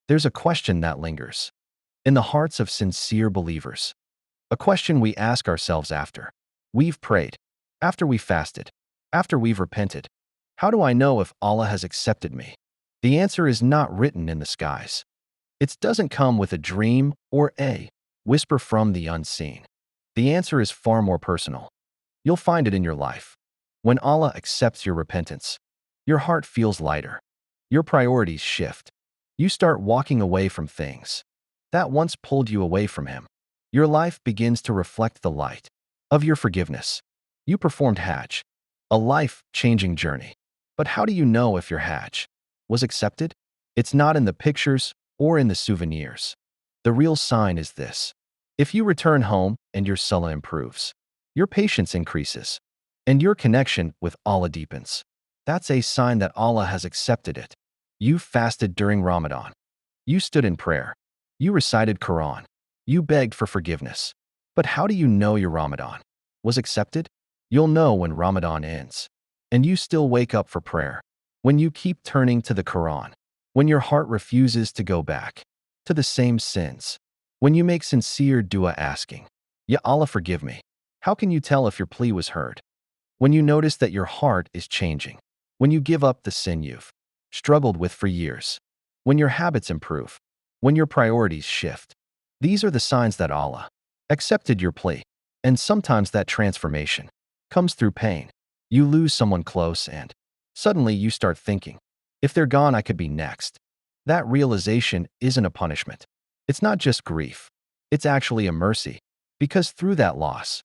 there's a question that lingers in the hearts of sincere believers. A question we ask ourselves after we've prayed, after we fasted, after we've repented. How do I know if Allah has accepted me? The answer is not written in the skies. It doesn't come with a dream or a whisper from the unseen. The answer is far more personal. You'll find it in your life. When Allah accepts your repentance, your heart feels lighter. Your priorities shift. You start walking away from things that once pulled you away from Him. Your life begins to reflect the light of your forgiveness. You performed Hajj, a life-changing journey. But how do you know if your Hajj was accepted? It's not in the pictures or in the souvenirs. The real sign is this. If you return home and your salah improves, your patience increases, and your connection with Allah deepens, that's a sign that Allah has accepted it. You fasted during Ramadan. You stood in prayer. You recited Quran. You begged for forgiveness. But how do you know your Ramadan was accepted? You'll know when Ramadan ends, and you still wake up for prayer. When you keep turning to the Quran. When your heart refuses to go back to the same sins. When you make sincere dua asking, Ya Allah, forgive me. How can you tell if your plea was heard? When you notice that your heart is changing. When you give up the sin you've struggled with for years. When your habits improve. When your priorities shift. These are the signs that Allah accepted your plea. And sometimes that transformation comes through pain. You lose someone close and suddenly you start thinking, if they're gone, I could be next. That realization isn't a punishment. It's not just grief. It's actually a mercy. Because through that loss,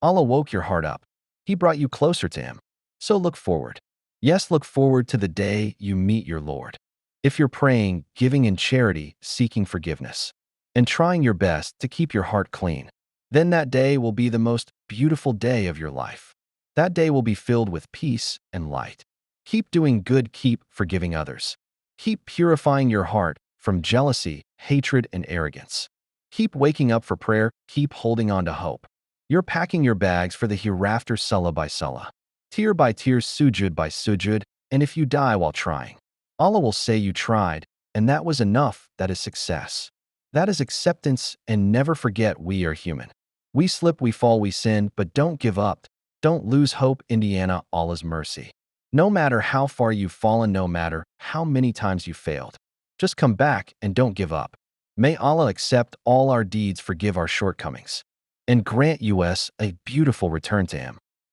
Allah woke your heart up. He brought you closer to Him. So look forward. Yes, look forward to the day you meet your Lord. If you're praying, giving in charity, seeking forgiveness, and trying your best to keep your heart clean, then that day will be the most beautiful day of your life. That day will be filled with peace and light. Keep doing good, keep forgiving others. Keep purifying your heart from jealousy, hatred, and arrogance. Keep waking up for prayer, keep holding on to hope. You're packing your bags for the hereafter salah by salah, tear by tear, sujud by sujud, and if you die while trying, Allah will say you tried, and that was enough. That is success. That is acceptance, and never forget we are human. We slip, we fall, we sin, but don't give up. Don't lose hope. Indiana, Allah's mercy. No matter how far you've fallen, no matter how many times you failed, just come back and don't give up. May Allah accept all our deeds, forgive our shortcomings, and grant us a beautiful return to Him.